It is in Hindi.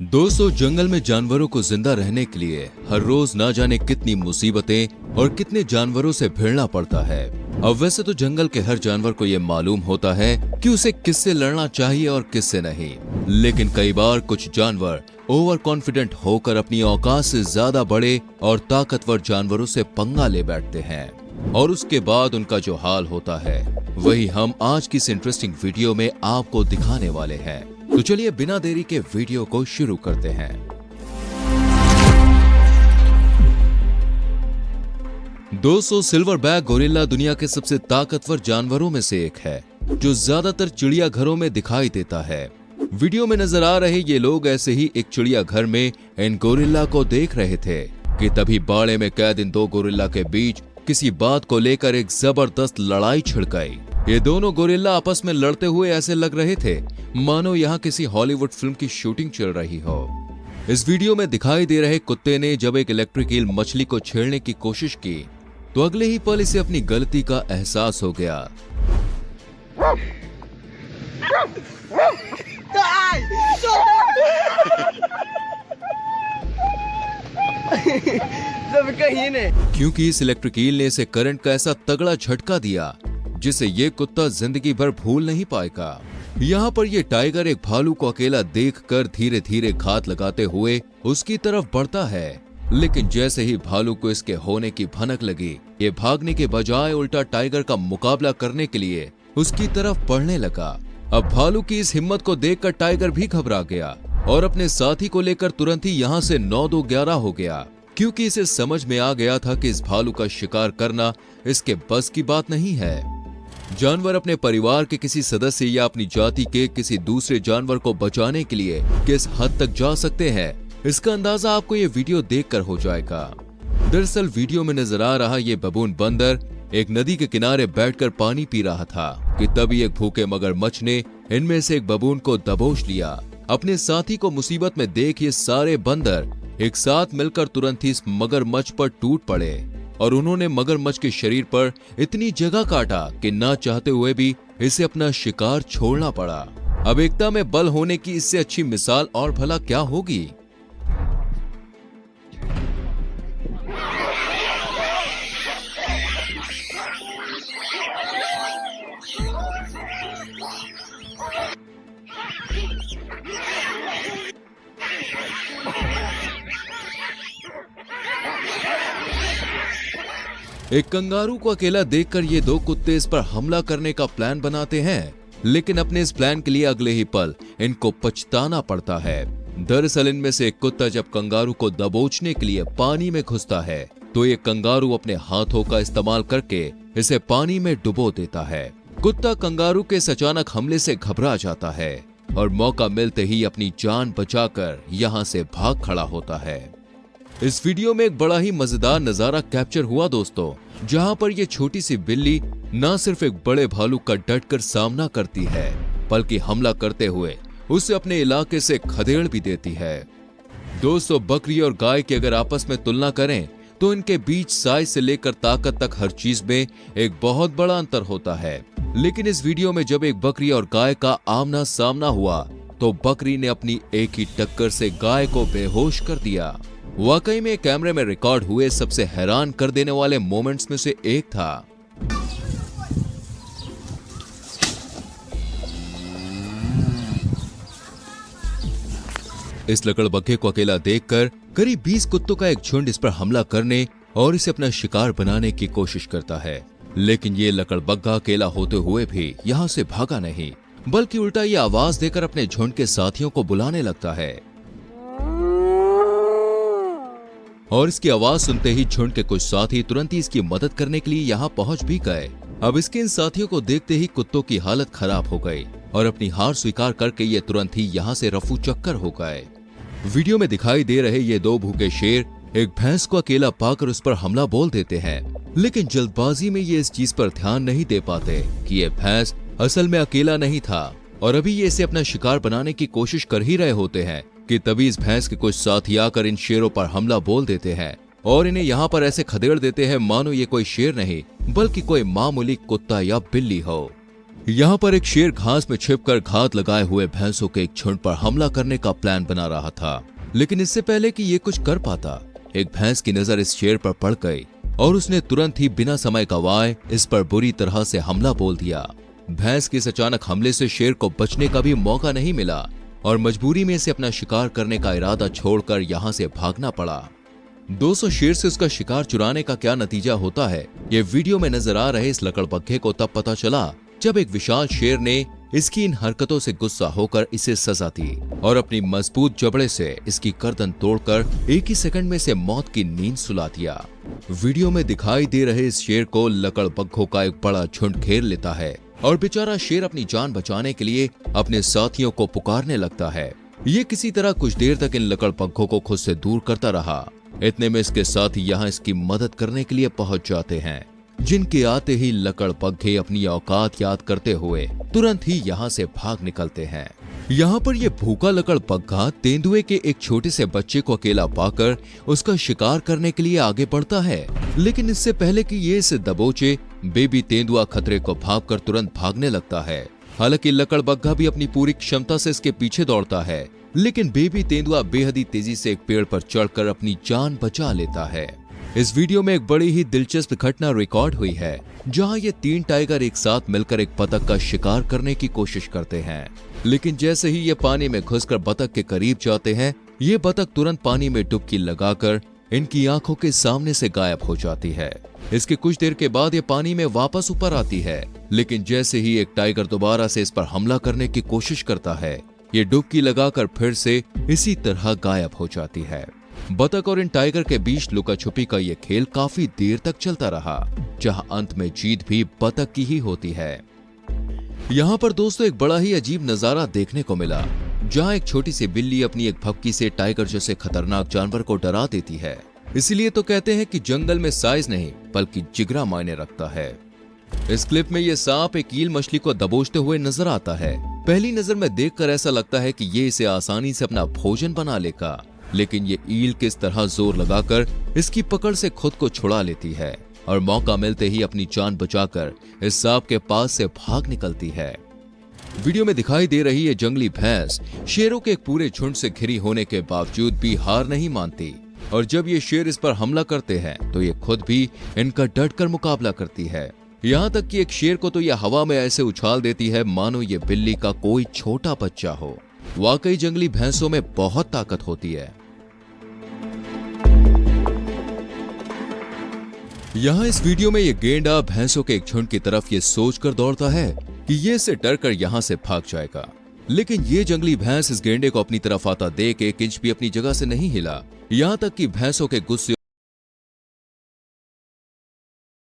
दोस्तों, जंगल में जानवरों को जिंदा रहने के लिए हर रोज ना जाने कितनी मुसीबतें और कितने जानवरों से भिड़ना पड़ता है। अब वैसे तो जंगल के हर जानवर को ये मालूम होता है कि उसे किससे लड़ना चाहिए और किससे नहीं, लेकिन कई बार कुछ जानवर ओवर कॉन्फिडेंट होकर अपनी औकात से ज्यादा बड़े और ताकतवर जानवरों से पंगा ले बैठते हैं और उसके बाद उनका जो हाल होता है वही हम आज की इस इंटरेस्टिंग वीडियो में आपको दिखाने वाले हैं। तो चलिए बिना देरी के वीडियो को शुरू करते हैं। दोस्तों, सिल्वरबैक गोरिल्ला दुनिया के सबसे ताकतवर जानवरों में से एक है जो ज्यादातर चिड़ियाघरों में दिखाई देता है। वीडियो में नजर आ रहे ये लोग ऐसे ही एक चिड़ियाघर में इन गोरिल्ला को देख रहे थे कि तभी बाड़े में कैद इन दो गोरिल्ला के बीच किसी बात को लेकर एक जबरदस्त लड़ाई छिड़ गई। ये दोनों गोरिल्ला आपस में लड़ते हुए ऐसे लग रहे थे मानो यहाँ किसी हॉलीवुड फिल्म की शूटिंग चल रही हो। इस वीडियो में दिखाई दे रहे कुत्ते ने जब एक इलेक्ट्रिक ईल मछली को छेड़ने की कोशिश की तो अगले ही पल इसे अपनी गलती का एहसास हो गया। क्योंकि इस इलेक्ट्रिक ईल ने इसे करंट का ऐसा तगड़ा झटका दिया जिसे ये कुत्ता जिंदगी भर भूल नहीं पाएगा। यहाँ पर ये टाइगर एक भालू को अकेला देखकर धीरे धीरे घात लगाते हुए उसकी तरफ बढ़ता है, लेकिन जैसे ही भालू को इसके होने की भनक लगी, ये भागने के बजाय उल्टा टाइगर का मुकाबला करने के लिए उसकी तरफ बढ़ने लगा। अब भालू की इस हिम्मत को देखकर टाइगर भी घबरा गया और अपने साथी को लेकर तुरंत ही यहाँ से 9-2-11 हो गया, क्योंकि इसे समझ में आ गया था कि इस भालू का शिकार करना इसके बस की बात नहीं है। जानवर अपने परिवार के किसी सदस्य या अपनी जाति के किसी दूसरे जानवर को बचाने के लिए किस हद तक जा सकते हैं, इसका अंदाजा आपको ये वीडियो देखकर हो जाएगा। दरअसल वीडियो में नजर आ रहा ये बबून बंदर एक नदी के किनारे बैठकर पानी पी रहा था कि तभी एक भूखे मगरमच्छ ने इनमें से एक बबून को दबोच लिया। अपने साथी को मुसीबत में देख ये सारे बंदर एक साथ मिलकर तुरंत ही इस मगरमच्छ पर टूट पड़े और उन्होंने मगरमच्छ के शरीर पर इतनी जगह काटा कि ना चाहते हुए भी इसे अपना शिकार छोड़ना पड़ा। अब एकता में बल होने की इससे अच्छी मिसाल और भला क्या होगी। एक कंगारू को अकेला देखकर ये दो कुत्ते इस पर हमला करने का प्लान बनाते हैं, लेकिन अपने इस प्लान के लिए अगले ही पल इनको पछताना पड़ता है। दरअसल इनमें से एक कुत्ता जब कंगारू को दबोचने के लिए पानी में घुसता है तो ये कंगारू अपने हाथों का इस्तेमाल करके इसे पानी में डुबो देता है। कुत्ता कंगारू के इस अचानक हमले से घबरा जाता है और मौका मिलते ही अपनी जान बचाकर यहाँ से भाग खड़ा होता है। इस वीडियो में एक बड़ा ही मजेदार नजारा कैप्चर हुआ दोस्तों, जहां पर ये छोटी सी बिल्ली न सिर्फ एक बड़े भालू का डटकर सामना करती है बल्कि हमला करते हुए उसे अपने इलाके से खदेड़ भी देती है। दोस्तों, बकरी और गाय की अगर आपस में तुलना करें तो इनके बीच साइज से लेकर ताकत तक हर चीज में एक बहुत बड़ा अंतर होता है, लेकिन इस वीडियो में जब एक बकरी और गाय का आमना सामना हुआ तो बकरी ने अपनी एक ही टक्कर से गाय को बेहोश कर दिया। वाकई में कैमरे में रिकॉर्ड हुए सबसे हैरान कर देने वाले मोमेंट्स में से एक था। इस लकड़बग्घे को अकेला देखकर करीब 20 कुत्तों का एक झुंड इस पर हमला करने और इसे अपना शिकार बनाने की कोशिश करता है, लेकिन ये लकड़बग्घा अकेला होते हुए भी यहाँ से भागा नहीं, बल्कि उल्टा ये आवाज देकर अपने झुंड के साथियों को बुलाने लगता है। और इसकी आवाज सुनते ही झुंड के कुछ साथी तुरंत ही इसकी मदद करने के लिए यहाँ पहुंच भी गए। अब इसके इन साथियों को देखते ही कुत्तों की हालत खराब हो गई और अपनी हार स्वीकार करके ये तुरंत ही यहाँ से रफू चक्कर हो गए। वीडियो में दिखाई दे रहे ये दो भूखे शेर एक भैंस को अकेला पाकर उस पर हमला बोल देते हैं, लेकिन जल्दबाजी में ये इस चीज पर ध्यान नहीं दे पाते कि ये भैंस असल में अकेला नहीं था और अभी ये इसे अपना शिकार बनाने की कोशिश कर ही रहे होते हैं कि तभी इस भैंस के कुछ साथी आकर इन शेरों पर हमला बोल देते हैं और इन्हें यहाँ पर ऐसे खदेड़ देते हैं मानो ये कोई शेर नहीं बल्कि कोई मामूली कुत्ता या बिल्ली हो। यहाँ पर एक शेर घास में छिपकर घात लगाए हुए भैंसों के एक झुंड पर हमला करने का प्लान बना रहा था। लेकिन इससे पहले कि ये कुछ कर पाता, एक भैंस की नजर इस शेर पर पड़ गई और उसने तुरंत ही बिना समय गंवाए इस पर बुरी तरह से हमला बोल दिया। भैंस के इस अचानक हमले से शेर को बचने का भी मौका नहीं मिला और मजबूरी में इसे अपना शिकार करने का इरादा छोड़कर यहाँ से भागना पड़ा। दोस्तों, शेर से उसका शिकार चुराने का क्या नतीजा होता है, ये वीडियो में नजर आ रहे इस लकड़बग्घे को तब पता चला जब एक विशाल शेर ने इसकी इन हरकतों से गुस्सा होकर इसे सजा दी और अपनी मजबूत जबड़े से इसकी गर्दन तोड़कर एक ही सेकंड में इसे मौत की नींद सुला दिया। वीडियो में दिखाई दे रहे इस शेर को लकड़बग्घों का एक बड़ा झुंड घेर लेता है और बेचारा शेर अपनी जान बचाने के लिए अपने साथियों को पुकारने लगता है। ये किसी तरह कुछ देर तक इन लकड़बग्घों को खुद से दूर करता रहा। इतने में इसके साथी यहाँ इसकी मदद करने के लिए पहुंच जाते हैं, जिनके आते ही लकड़बग्घे अपनी औकात याद करते हुए तुरंत ही यहाँ से भाग निकलते हैं। यहाँ पर ये भूखा लकड़बग्घा तेंदुए के एक छोटे से बच्चे को अकेला पाकर उसका शिकार करने के लिए आगे बढ़ता है। लेकिन इससे पहले कि ये इसे दबोचे, बेबी तेंदुआ खतरे को भांपकर तुरंत भागने लगता है। हालांकि लकड़बग्घा भी अपनी पूरी क्षमता से इसके पीछे दौड़ता है, लेकिन बेबी तेंदुआ बेहद तेजी से एक पेड़ पर चढ़कर अपनी जान बचा लेता है। इस वीडियो में एक बड़ी ही दिलचस्प घटना रिकॉर्ड हुई है, जहां ये 3 टाइगर एक साथ मिलकर एक बतख का शिकार करने की कोशिश करते हैं। लेकिन जैसे ही ये पानी में घुसकर बतख के करीब जाते हैं, ये बतख तुरंत पानी में डुबकी लगाकर इनकी आंखों के सामने से गायब हो जाती है। इसके कुछ देर के बाद ये पानी में वापस ऊपर आती है, लेकिन जैसे ही एक टाइगर दोबारा से इस पर हमला करने की कोशिश करता है, ये डुबकी लगाकर फिर से इसी तरह गायब हो जाती है। बतख और इन टाइगर के बीच लुका छुपी का ये खेल काफी देर तक चलता रहा, जहां अंत में जीत भी बतख की ही होती है। यहाँ पर दोस्तों एक बड़ा ही अजीब नजारा देखने को मिला, जहां एक छोटी सी बिल्ली अपनी एक भपकी से टाइगर जैसे खतरनाक जानवर को डरा देती है। इसीलिए तो कहते हैं कि जंगल में साइज नहीं बल्कि जिगरा मायने रखता है। इस क्लिप में ये सांप एक ईल मछली को दबोचते हुए नजर आता है। पहली नजर में देखकर ऐसा लगता है कि ये इसे आसानी से अपना भोजन बना लेगा, लेकिन ये ईल किस तरह जोर लगाकर इसकी पकड़ से खुद को छुड़ा लेती है और मौका मिलते ही अपनी जान बचाकर इस सांप के पास से भाग निकलती है। वीडियो में दिखाई दे रही ये जंगली भैंस शेरों के एक पूरे झुंड से घिरी होने के बावजूद भी हार नहीं मानती और जब ये शेर इस पर हमला करते हैं तो ये खुद भी इनका डटकर मुकाबला करती है। यहाँ तक कि एक शेर को तो ये हवा में ऐसे उछाल देती है मानो ये बिल्ली का कोई छोटा बच्चा हो। वाकई जंगली भैंसों में बहुत ताकत होती है। यहाँ इस वीडियो में ये गेंडा भैंसों के एक झुंड की तरफ ये सोचकर दौड़ता है कि ये इससे डरकर यहाँ से भाग जाएगा, लेकिन ये जंगली भैंस इस गेंडे को अपनी तरफ आता देख एक इंच भी अपनी जगह से नहीं हिला। यहाँ तक कि भैंसों के गुस्से